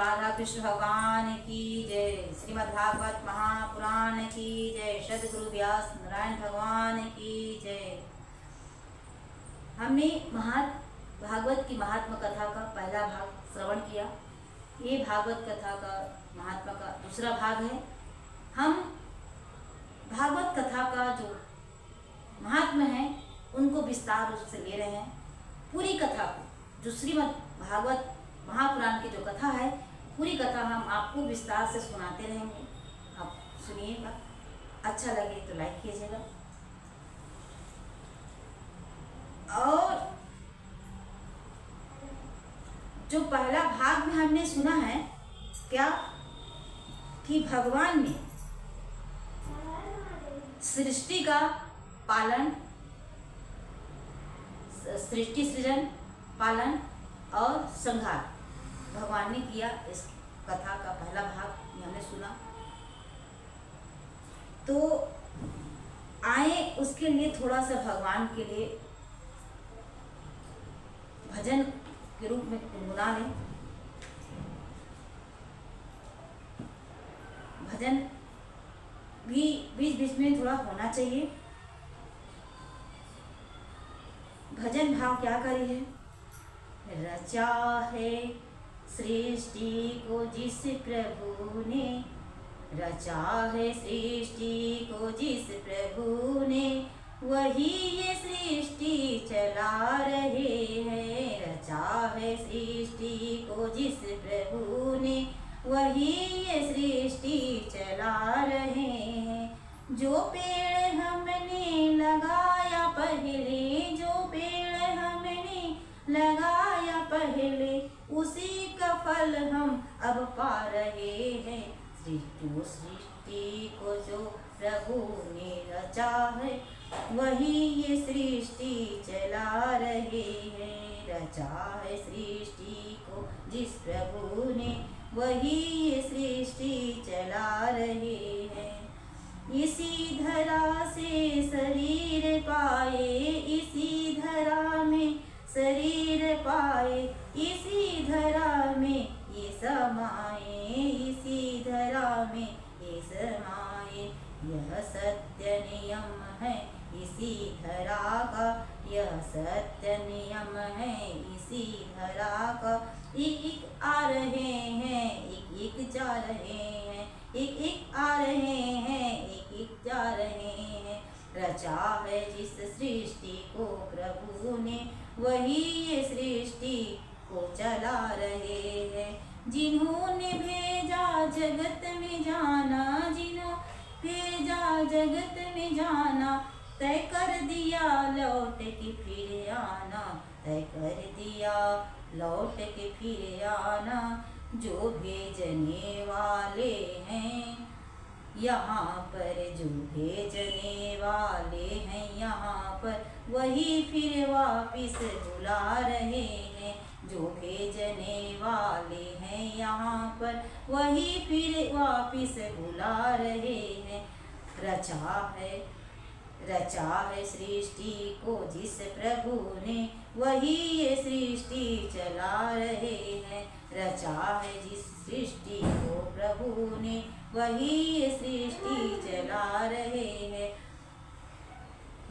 राधा कृष्ण भगवान की जय। श्रीमद् भागवत महापुराण की जय। सद्गुरु व्यास नारायण भगवान की जय। हमने भागवत की महात्मा कथा का पहला भाग श्रवण किया। ये भागवत कथा का महात्मा का दूसरा भाग है। हम भागवत कथा का जो महात्मा है उनको विस्तार रूप से ले रहे हैं। पूरी कथा को, जो श्रीमद् भागवत महापुराण की जो कथा है, पूरी कथा हम आपको विस्तार से सुनाते रहेंगे। आप सुनिएगा, अच्छा लगे तो लाइक कीजिएगा। और जो पहला भाग में हमने सुना है क्या कि भगवान ने सृष्टि का पालन, सृष्टि सृजन, पालन और संहार भगवान ने किया। इस कथा का पहला भाग हमने सुना। तो आए उसके लिए थोड़ा सा भगवान के लिए भजन के रूप में गुनगुना लें। भजन भी बीच बीच में थोड़ा होना चाहिए। भजन भाव क्या करी है? रचा है सृष्टि को जिस प्रभु ने, रचा है सृष्टि को जिस प्रभु ने, वही ये सृष्टि चला रहे हैं। रचा है सृष्टि को जिस प्रभु ने, वही ये सृष्टि चला रहे हैं। जो पेड़ हमने लगाया पहले, जो पेड़ हमने लगाया पहले, उसी का फल हम अब पा रहे हैं। सृष्टि को जो प्रभु ने रचा है, वही ये सृष्टि चला रहे हैं। रचा है सृष्टि को जिस प्रभु ने, वही ये सृष्टि चला रहे हैं। इसी धरा से शरीर पाए, इसी धरा में शरीर पाए, इसी धरा में ये समाए, इसी धरा में ये समाए। यह सत्य नियम है इसी धरा का, यह सत्य नियम है इसी धरा का। एक एक आ रहे हैं, एक एक जा रहे हैं, एक एक आ रहे हैं, एक एक जा रहे हैं। रचा है जिस सृष्टि को प्रभु ने, वही ये सृष्टि को चला रहे हैं। जिन्होंने भेजा जगत में जाना, जिन्होंने भेजा जगत में जाना, तय कर दिया लौट के फिर आना, तय कर दिया लौट के फिर आना। जो भेजने वाले हैं यहाँ पर, जो भेजने वाले हैं यहाँ पर, वही फिर वापिस बुला रहे हैं। जो भेजने वाले हैं यहाँ पर, वही फिर वापिस बुला रहे हैं। रचा है सृष्टि को जिस प्रभु ने, वही ये सृष्टि चला रहे हैं। रचा है जिस सृष्टि को प्रभु ने, वही ये सृष्टि चला रहे हैं।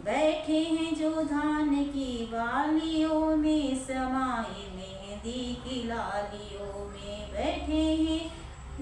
बैठे हैं जो धान की बालियों में, समाए मेहंदी की लालियों में। बैठे हैं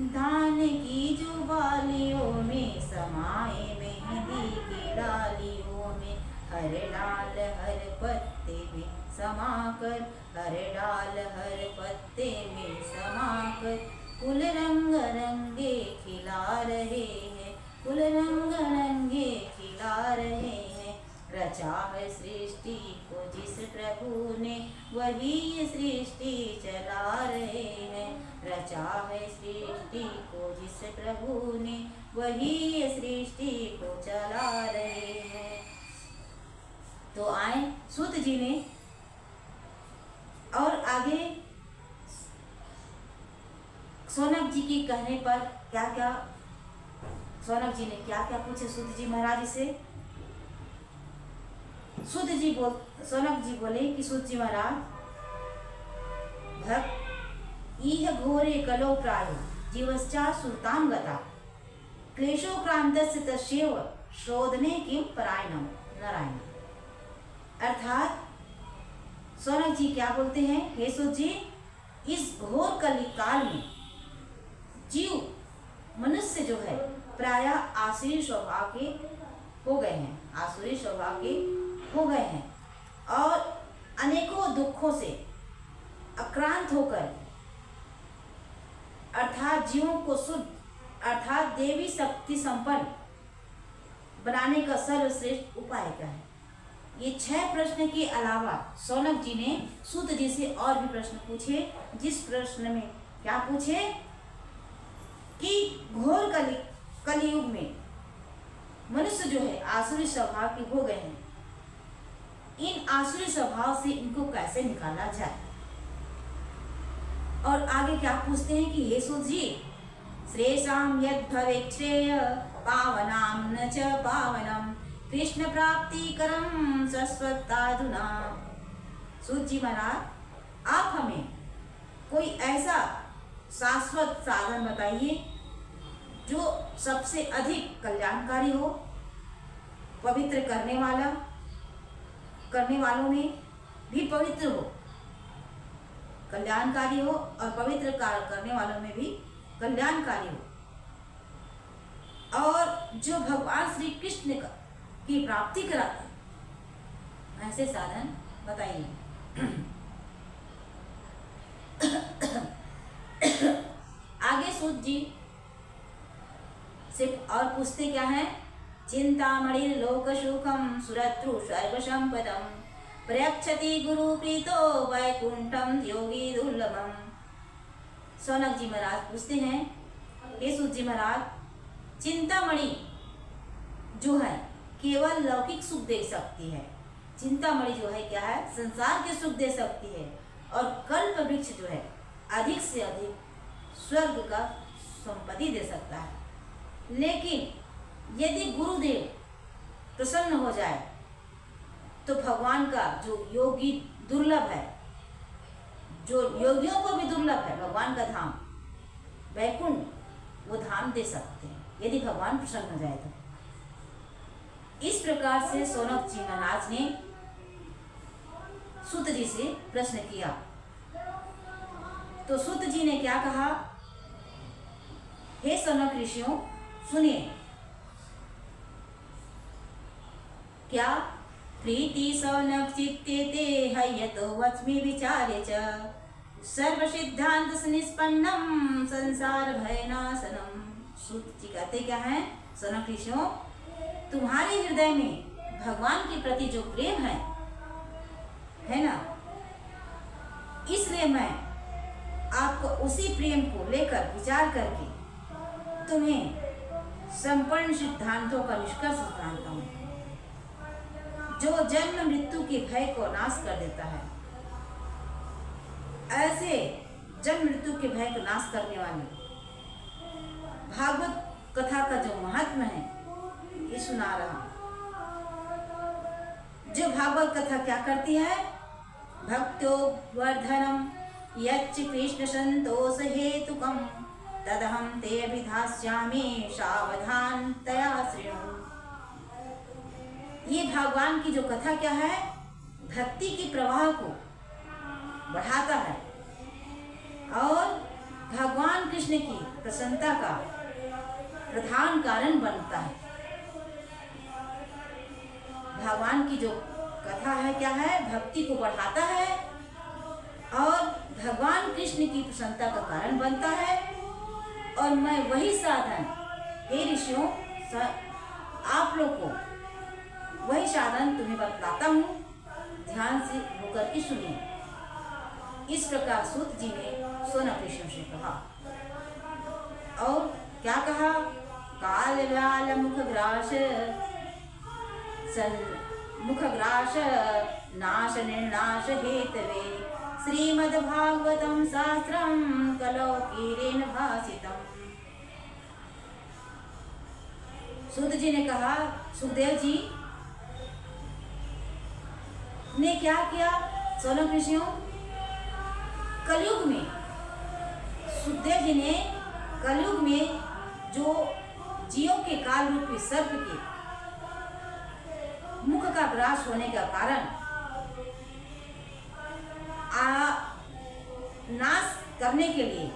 धान की जो बालियों में, समाए मेहंदी की डालियों में। हर डाल हर पत्ते में समाकर, हर डाल हर पत्ते में समाकर, फूल रंग रंगे खिला रहे हैं, फूल रंग रंगे खिला रहे हैं। रचा है सृष्टि को जिस प्रभु ने, वही ये सृष्टि चला रहे हैं। रचा है सृष्टि को जिस प्रभु ने, वही ये सृष्टि को चला रहे हैं। तो आए सूत जी ने और आगे सौनक जी के कहने पर क्या क्या, सौनक जी ने क्या क्या पूछे सूत जी महाराज से। सौनक जी बोले कि सूत जी महाराज, इह घोरे कलो प्रायो जीवश्चा सुतां गता क्लेशोक्रांतस्य तस्यैव शोधने किं परायणम नारायण। अर्थात सौनक जी क्या बोलते हैं, हे सुत जी, इस घोर कली काल में जीव मनुष्य जो है प्रायः आसुरी स्वभाव के हो गए हैं, आसुरी स्वभाव के हो गए हैं और अनेकों दुखों से आक्रांत होकर अर्थात जीवों को शुद्ध अर्थात देवी शक्ति संपन्न बनाने का सर्वश्रेष्ठ उपाय क्या है। ये 6 प्रश्न के अलावा सौनक जी ने सूत जी से और भी प्रश्न पूछे, जिस प्रश्न में क्या पूछे कि घोर कलियुग में मनुष्य जो है आसुरी स्वभाव के हो गए हैं, इन आसुरी स्वभाव से इनको कैसे निकाला जाए। और आगे क्या पूछते हैं कि हे सूत जी, श्रेषां यद् भवेत् श्रेय पावनां न च पावनम कृष्ण प्राप्तिकरं शश्वताधुना। सूत जी महाराज, आप हमें कोई ऐसा शाश्वत साधन बताइए जो सबसे अधिक कल्याणकारी हो, पवित्र करने वालों में भी पवित्र हो, कल्याणकारी हो और पवित्र कार्य करने वालों में भी कल्याणकारी हो, और जो भगवान श्री कृष्ण की प्राप्ति कराता है, ऐसे साधन बताइए। आगे सूत जी सिर्फ और पूछते क्या है, चिंतामणि लोक सुखम सुरत्रु सर्व संपदम प्रयक्षति गुरु प्रीतो वैकुंठम योगी दुर्लभम। सौनक जी महाराज पूछते हैं, हे सूत जी महाराज, चिंतामणि जो है केवल लौकिक सुख दे सकती है, चिंतामणि जो है क्या है, संसार के सुख दे सकती है, और कल्प वृक्ष जो है अधिक से अधिक स्वर्ग का संपत्ति दे सकता है। लेकिन यदि गुरुदेव प्रसन्न हो जाए तो भगवान का जो योगी दुर्लभ है, जो योगियों को भी दुर्लभ है, भगवान का धाम वैकुंठ, वो धाम दे सकते हैं यदि भगवान प्रसन्न हो जाए तो। इस प्रकार से सौनक जी महाराज ने सूत जी से प्रश्न किया, तो सूत जी ने क्या कहा, हे सौनक ऋषियों सुनिए, क्या प्रीति सौनक चित्ते ते हयतो वच्मि विचार्य च सर्व सिद्धांत निष्पन्नम संसार भयनाशनम। सूत जी कहते क्या है, सौनक ऋषियों, तुम्हारे हृदय में भगवान के प्रति जो प्रेम है ना, इसलिए मैं आपको उसी प्रेम को लेकर विचार करके तुम्हें संपूर्ण सिद्धांतों का निष्कर्ष सुनाता हूँ, जो जन्म मृत्यु के भय को नाश कर देता है। ऐसे जन्म मृत्यु के भय को नाश करने वाले भागवत कथा का जो महत्व है ये सुना रहा हूं। जो भागवत कथा क्या करती है, भक्तो वर्धनम यच्च कृष्ण संतोष हेतुकम तदहम ते अभिधास्यामि सावधानतया शृणु। ये भगवान की जो कथा क्या है, भक्ति के प्रवाह को बढ़ाता है और भगवान कृष्ण की प्रसन्नता का प्रधान कारण बनता है। भगवान की जो कथा है क्या है, भक्ति को बढ़ाता है और भगवान कृष्ण की प्रसन्नता का कारण बनता है। और मैं वही साधन, हे ऋषियों, आप लोग को वही साधन तुम्हें बतलाता हूँ, ध्यान से होकर के सुनिए। इस प्रकार सूत जी ने सौनक ऋषियों से कहा। और क्या कहा, काल व्याल मुखग्रास नाश निर्नाश हेतवे श्रीमद्भागवतं शास्त्रं कलौकीरेण भासितम्। सूत जी ने कहा, सुखदेव जी ने क्या किया, सौनक ऋषियों, कलयुग में दिने कलयुग में जो जीवों के काल रूपी सर्प के मुख का ग्रास होने का कारण नाश करने के लिए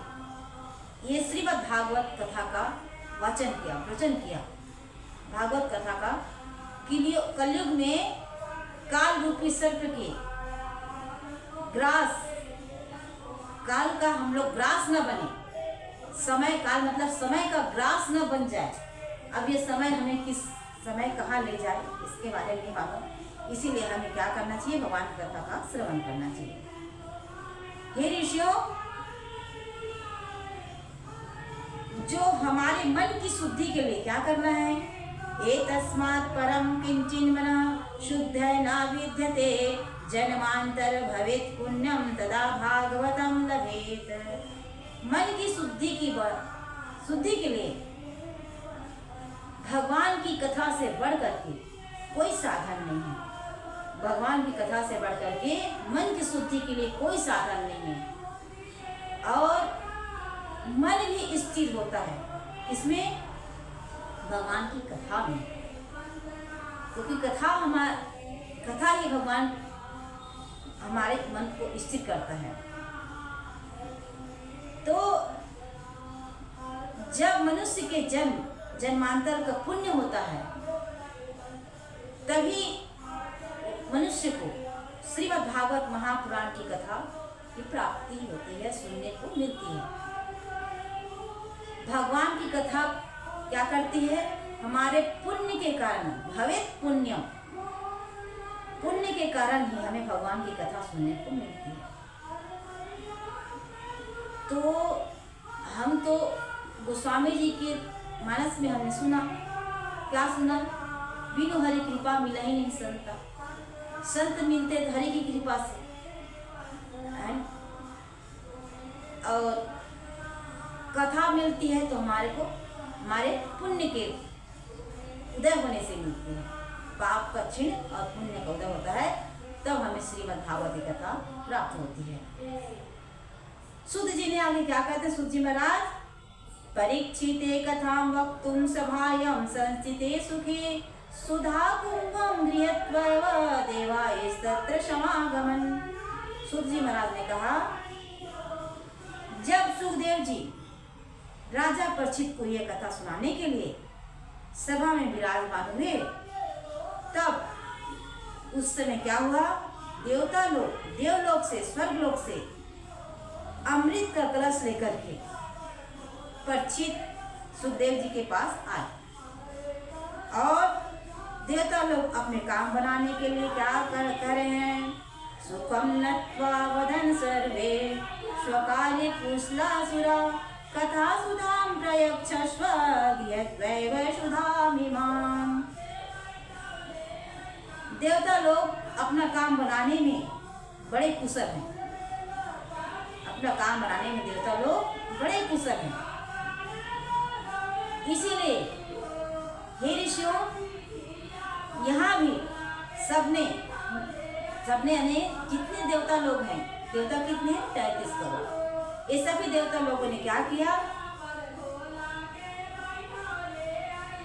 ये श्रीमद् भागवत कथा का वचन किया। भागवत कथा का कलयुग में काल रूपी सर्प के ग्रास, काल का हम लोग ग्रास न बने, समय काल मतलब समय का ग्रास न बन जाए। अब ये समय हमें किस समय कहाँ ले जाए इसके बारे में नहीं मालूम, इसीलिए हमें क्या करना चाहिए, भगवान की कथा का श्रवण करना चाहिए। हे ऋषियों, जो हमारे मन की शुद्धि के लिए क्या करना है, एतस्मात् परम किंचिन मनः शुद्धः न विद्यते जन्मांतर भवेत् पुण्यम तदा भागवतम लभेत। मन की शुद्धि के लिए भगवान की कथा से बढ़ करके कोई साधन नहीं है। भगवान की कथा से बढ़ करके मन की शुद्धि के लिए कोई साधन नहीं है। और मन भी स्थिर होता है इसमें, भगवान की कथा में, क्योंकि कथा ही भगवान हमारे मन को स्थिर करता है। तो जब मनुष्य के जन्मांतर का पुण्य होता है तभी मनुष्य को श्रीमद् भागवत महापुराण की कथा की प्राप्ति होती है, सुनने को मिलती है। भगवान की कथा क्या करती है, हमारे पुण्य के कारण, भवेत् पुण्यम, पुण्य के कारण ही हमें भगवान की कथा सुनने को मिलती है। तो हम तो गोस्वामी जी के मानस में हमने सुना, क्या सुना, बिनु हरि कृपा मिला ही नहीं संता। संत मिलते हरि की कृपा से, और कथा मिलती है तो हमारे पुण्य के उदय होने से मिलती है। पाप का क्षीण और पुण्य का उदय होता है, तब हमें श्रीमद् भागवत की कथा प्राप्त होती है। सुध जी ने आगे क्या कहते हैं, सुध जी महाराज, परीक्षिते कथां वक्तुं सभायां संस्थिते सुखे सुधा कुंभं गृहीत्वैव देवास्तत्र समागमन्। सुध जी महाराज ने कहा, जब सुखदेव जी राजा परीक्षित को यह कथा सुनाने के लिए सभा में विराजमान हुए, तब उस समय क्या हुआ, देवलोक से, स्वर्गलोक से अमृत का कलश लेकर के परीक्षित सुखदेव जी के पास आए, और देवता लोग अपने काम बनाने के लिए क्या कर रहे हैं, सुखम नत्वा वदन सर्वे स्वकार्य कुशलासुरा कथा सुधाम प्रयच्छस्व गृहीत्वैव सुधामिमाम्। देवता लोग अपना काम बनाने में बड़े कुशल हैं, अपना काम बनाने में देवता लोग बड़े कुशल हैं। इसीलिए हे ऋषियों, यहाँ भी सबने यानी जितने देवता लोग हैं, देवता कितने हैं, 33 करोड़, ये सभी देवता लोगों ने क्या किया,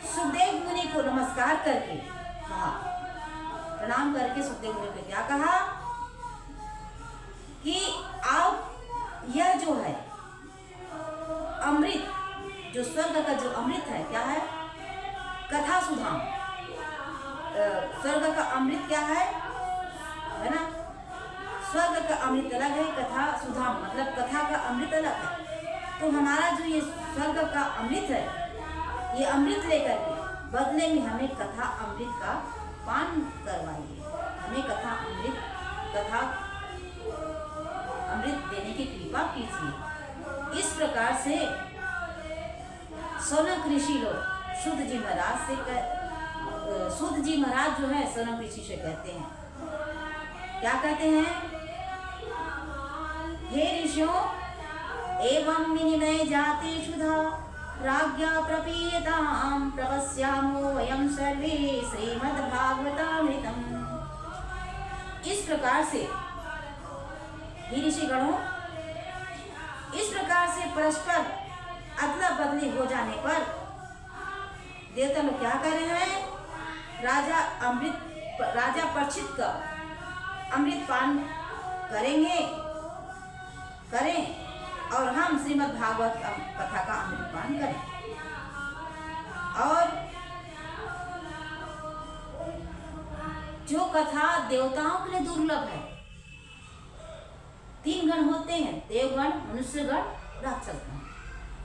सुखदेव मुनि को नमस्कार करके कहा, प्रणाम करके सुखदेव मुनि को क्या कहा कि आप यह जो है अमृत, जो स्वर्ग का जो अमृत है, क्या है, कथा सुधाम। स्वर्ग का अमृत क्या है ना, स्वर्ग का अमृत अलग है, कथा सुधाम मतलब कथा का अमृत अलग है। तो हमारा जो ये स्वर्ग का अमृत है, ये अमृत लेकर के बदले में हमें कथा अमृत का पान करवाइए, हमें कथा अमृत देने की कृपा कीजिए। इस प्रकार से सौनक ऋषि लोग सुध जी महाराज जो है सौनक ऋषि से कहते हैं, क्या कहते हैं, हे ऋषियों, एवं विनिमय जाते सुधा राज्ञा प्रपीयतां प्रपश्यामो वयं सर्वे श्रीमद्भागवतामृतम्। इस प्रकार से हे ऋषिगणों, इस प्रकार से परस्पर अदला बदली हो जाने पर देवता लोग क्या कर रहे हैं? राजा परीक्षित का अमृत पान करें और हम श्रीमद् भागवत कथा का अमृत पान करें। और जो कथा देवताओं के लिए दुर्लभ है, 3 गण होते हैं, देवगण, मनुष्यगण, राक्षस गण।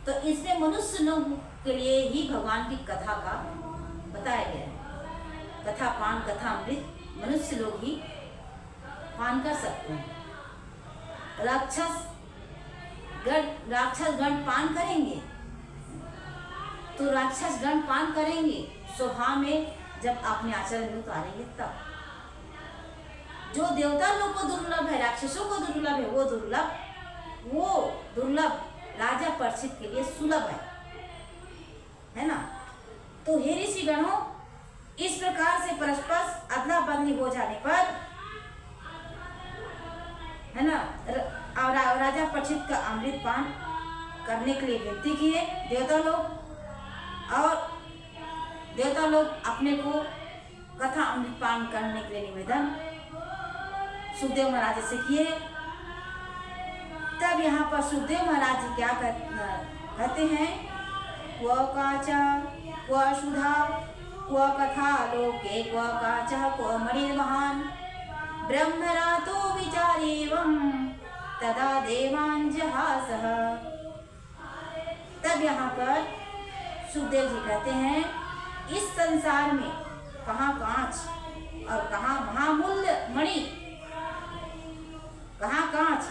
तो इसमें मनुष्य लोग के लिए ही भगवान की कथा का बताया गया है। कथा अमृत मनुष्य लोग ही पान कर सकते हैं। राक्षस गण पान करेंगे तो राक्षस गण पान करेंगे स्वभाव में, जब अपने आचरण में उतारेंगे तब। जो देवता लोग को दुर्लभ है, राक्षसों को दुर्लभ है, वो दुर्लभ राजा परीक्षित के लिए सुलभ है ना। तो हे ऋषि गणों, इस प्रकार से परस्पर अदला बदली हो जाने पर, है ना, राजा परीक्षित का अमृत पान करने के लिए विनती किए देवता लोग। और देवता लोग अपने को कथा अमृत पान करने के लिए निवेदन सुखदेव महाराज से किए। तब यहाँ पर सुखदेव महाराज जी क्या कहते हैं? क्व काचा क्व सुधा क्व कथा लोके क्व काचा क्व मणिर्महान ब्रह्मरातो विचारेवं तदा देवांजहासः। तब यहाँ पर सुखदेव जी कहते हैं, इस संसार में कहाँ कांच और कहाँ महामूल्य मणि, कहाँ कांच।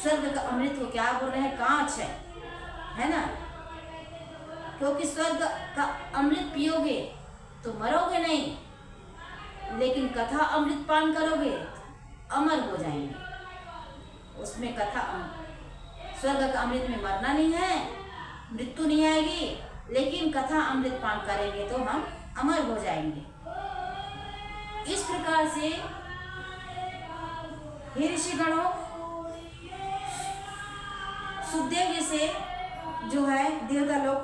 स्वर्ग का अमृत को क्या बोल रहे हैं? कांच है ना। क्योंकि स्वर्ग का अमृत पियोगे तो मरोगे नहीं, लेकिन कथा अमृत पान करोगे अमर हो जाएंगे। उसमें स्वर्ग का अमृत में मरना नहीं है, मृत्यु नहीं आएगी, लेकिन कथा अमृत पान करेंगे तो हम अमर हो जाएंगे। इस प्रकार से हे ऋषिगणों, सुखदेव जी से जो है देवता लोग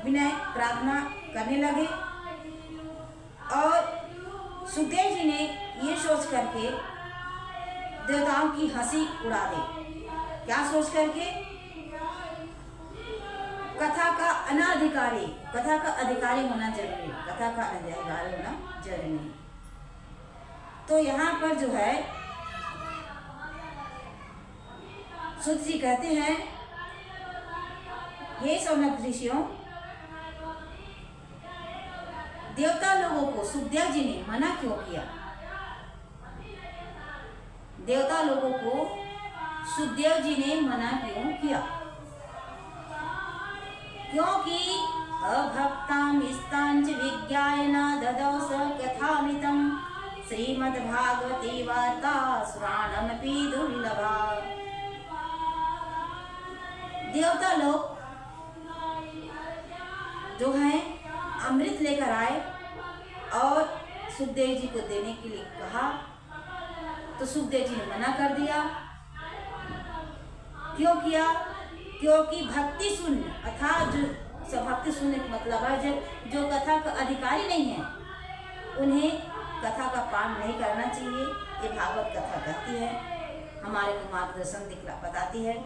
विनय प्रार्थना करने लगे। और सुखदेव जी ने ये सोच करके देवताओं की हंसी उड़ा दी। क्या सोच करके? कथा का अनाधिकारी, कथा का अधिकारी होना जरूरी, कथा का अधिकारी होना जरूरी। तो यहाँ पर जो है सुत जी कहते हैं, हे सौनक ऋषियों, देवता लोगों को सुखदेव जी ने मना क्यों किया? देवता लोगों को सुखदेव जी ने मना क्यों किया? क्योंकि अभक्तां इस्तांच विज्ञाय न ददौ स कथामृतं श्रीमद्भागवती वार्ता श्रवणमपि दुर्लभा। देवता लोग जो हैं अमृत लेकर आए और सुखदेव जी को देने के लिए कहा, तो सुखदेव जी ने मना कर दिया। क्यों किया? क्योंकि भक्ति शून्य, अर्थात जो भक्ति शून्य का मतलब है जो कथा का अधिकारी नहीं है, उन्हें कथा का पान नहीं करना चाहिए। ये भागवत कथा कहती है, हमारे को मार्गदर्शन बताती है।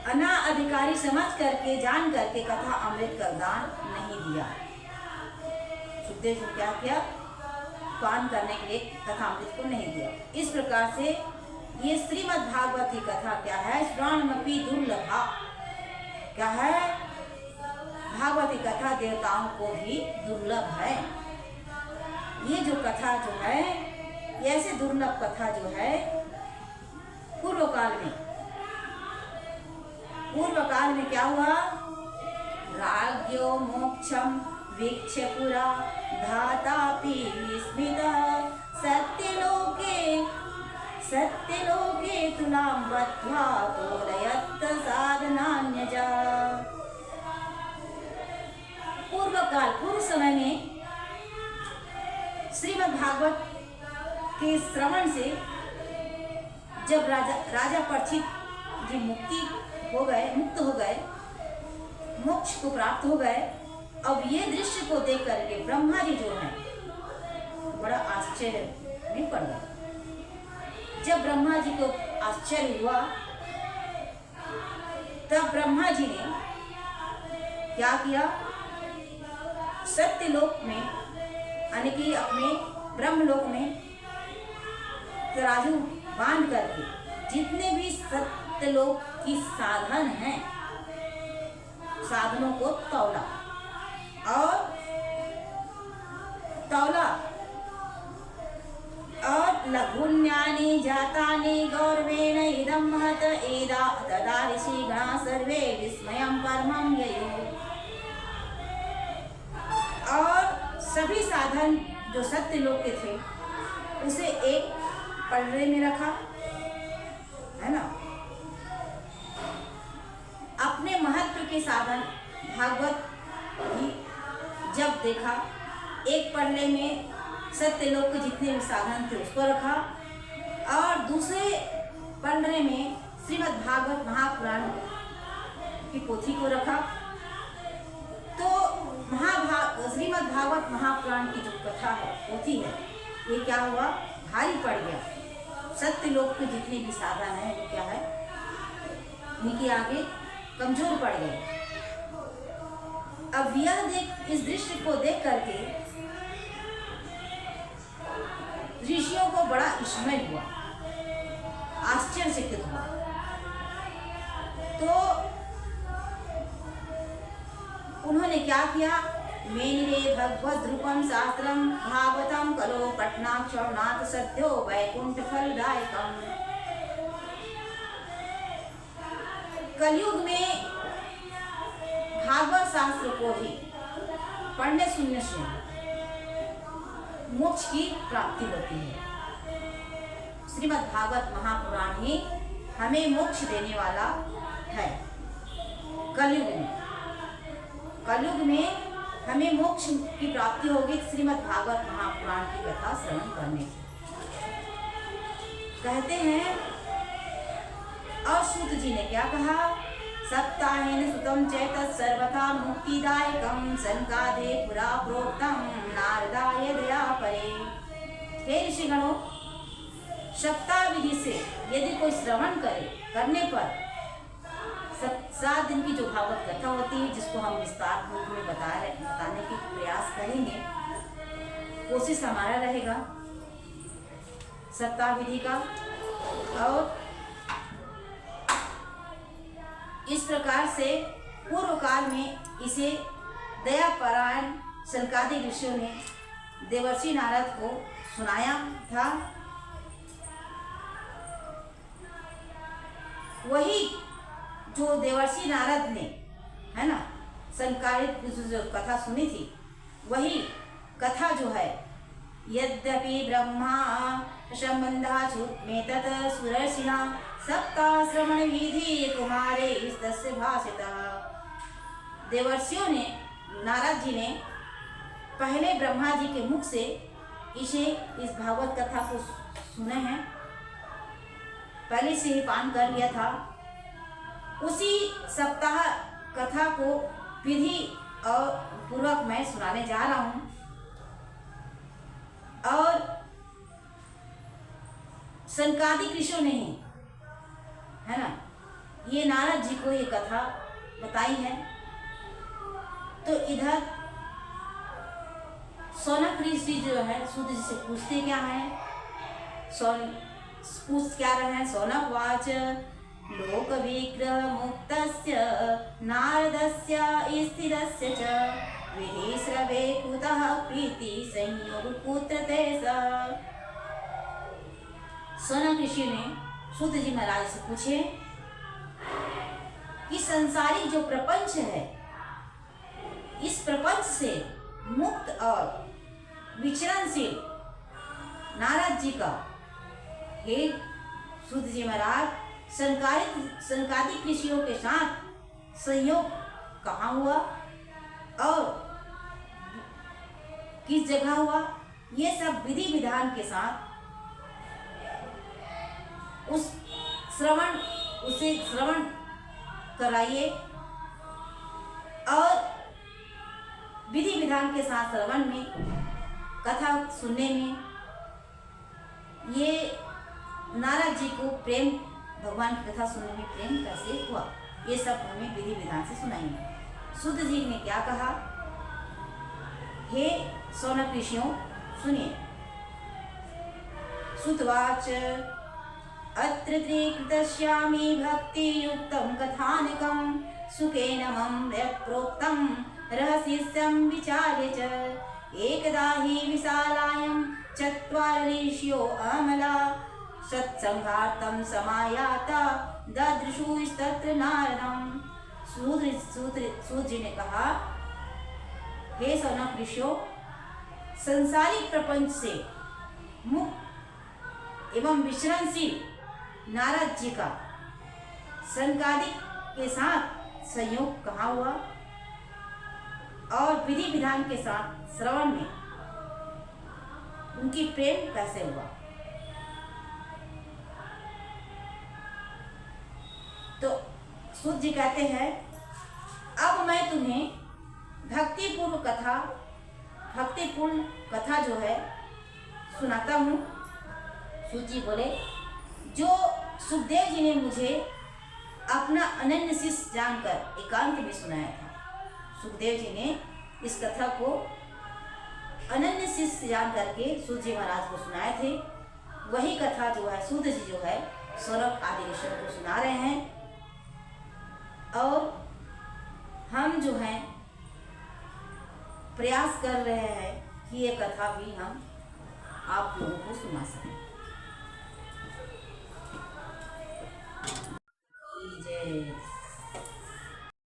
अनाधिकारी समझ करके, जान करके कथा अमृत का दान नहीं दिया। सुखदेव जी ने क्या किया? पान करने के लिए कथा अमृत को नहीं दिया। इस प्रकार से ये श्रीमद् भागवती कथा क्या है? श्रवणमपि दुर्लभा। क्या है? भागवती कथा देवताओं को भी दुर्लभ है। ये जो कथा जो है, ऐसे दुर्लभ कथा जो है, पूर्व काल में क्या हुआ? राज्ञो मोक्षम वीक्ष्य पुरा धातापि विस्मितः सत्यलोके तुलां बद्ध्वा तोलयत् साधनान्यजा। पूर्व समय में श्रीमद् भागवत के श्रवण से जब राजा परीक्षित जी मुक्त हो गए, मोक्ष को प्राप्त हो गए, अब ये दृश्य को देख करके ब्रह्मा जी जो हैं बड़ा आश्चर्य में पड़ गए। जब ब्रह्मा जी को आश्चर्य हुआ, तब ब्रह्मा जी ने क्या किया, सत्यलोक में यानी कि अपने ब्रह्मलोक में तराजू बांध करके जितने भी सत्यलोक की साधन हैं, साधनों को तौला और लघुन्यानि जातानि गौरवेण इदं महत एदा तदा ऋषिगणा सर्वे विस्मयं परमं ययो। और सभी साधन जो सत्यलोक के थे उसे एक पलड़े में रखा, है ना। अपने महत्व के साधन भागवत भी जब देखा, एक पलड़े में सत्यलोक के जितने भी साधन थे उसको रखा और दूसरे पलड़े में श्रीमद् भागवत महापुराण की पोथी को रखा। तो श्रीमद् भागवत महापुराण की जो कथा है, पोथी है, ये क्या हुआ, भारी पड़ गया। सत्यलोक के जितने भी साधन हैं वो क्या है, उनके आगे कमजोर पड़ गए। अब इस दृश्य को देख करके ऋषियों को बड़ा विस्मय हुआ, आश्चर्यचकित हुआ। तो उन्होंने क्या किया, मेनिरे भगवद रूपम शास्त्रम भागवतम कलो पठनाक्षरणात् सद्यो वैकुंठ फलदायकम। कलयुग में भागवत शास्त्र को ही पढ़ने सुनने से मोक्ष की प्राप्ति होती है। श्रीमद् भागवत महापुराण ही हमें मोक्ष देने वाला है। कलयुग में हमें मोक्ष की प्राप्ति होगी श्रीमद् भागवत महापुराण की कथा श्रवण करने से। कहते हैं, और सूत जी ने क्या कहा, सप्ताहेन सुतम चैतत् सर्वथा मुक्तिदायकं संकाधे पुरा प्रोक्तम नारदाय दया परे। हे ऋषिगणों, सप्ताह विधि से यदि कोई श्रवण करने पर 7 दिन की जो भागवत कथा होती है, जिसको हम विस्तार रूप में बताने की प्रयास करेंगे, कोशिश हमारा रहेगा सप्ताह विधि का। और इस प्रकार से पूर्व काल में इसे दयापरायण सनकादिक ऋषियों ने देवर्षि नारद को सुनाया था। वही जो देवर्षि नारद ने, है ना, संकारित जो कथा सुनी थी, वही कथा जो है, यद्यपि ब्रह्मा संबंधाच्युत में तत् सुरर्षिणा सप्ताह श्रवण विधि कुमारे तस्य भाषितः। देवर्षियों ने, नारद जी ने पहले ब्रह्मा जी के मुख से इस भागवत कथा को सुने हैं, पहले से ही पान कर लिया था। उसी सप्ताह कथा को विधि और पूर्वक मैं सुनाने जा रहा हूँ। और संकादिक ऋषियों ने ही, है ना, ये नारद जी को ये कथा बताई है। तो इधर सौनक ऋषि जो है सूत जी से पूछते क्या है, पूछ क्या रहे हैं, सौनक वाच लोक विग्रह मुक्तस्य नारदस्य स्थिरस्य च विधि श्रवे कुतः प्रीति संयोग पुत्र तेसा। सौनक ऋषि ने सूत जी महाराज से पूछे कि संसारिक जो प्रपंच है, इस प्रपंच से मुक्त और विचरणशील नारद जी का, हे सूत जी महाराज, संकादिक ऋषियों के साथ संयोग कहाँ हुआ और किस जगह हुआ, ये सब विधि विधान के साथ उस उसे श्रवण कराइए और विधि विधान के साथ श्रवण में, कथा सुनने में ये नारद जी को प्रेम, भगवान की कथा सुनने में प्रेम कैसे हुआ, ये सब हमें विधि विधान से सुनाएंगे। शुद्ध जी ने क्या कहा, हे शौनक ऋषियों सुनिए। श्रुतवाच अत्र त्रिकृतश्यामि भक्तियुक्तं कथानकं सुखेन मम यत्प्रोक्तं रहस्यं विचार्य च एकदा हि विशालायां चत्वारि ऋषयो अमला सत्संगार्थं समायाता ददृशुस्तत्र नारदम्। सूत जी ने कहा, हे शौनक ऋषियों, संसारिक प्रपंच से मुक्त एवं विचरणशील नारद जी का सनकादिक के साथ संयोग कहाँ हुआ और विधि विधान के साथ श्रवण में उनकी प्रेम कैसे हुआ। तो सूत जी कहते हैं, अब मैं तुम्हें भक्तिपूर्ण कथा जो है सुनाता हूँ। सूत जी बोले, जो सुखदेव जी ने मुझे अपना अनन्य शिष्य जानकर एकांत में सुनाया था। सुखदेव जी ने इस कथा को अनन्य शिष्य जान करके सूत जी महाराज को सुनाए थे। वही कथा जो है सूत जी जो है सौनक आदि ऋषियों को सुना रहे हैं और हम जो हैं प्रयास कर रहे हैं कि ये कथा भी हम आप लोगों को सुना सकें।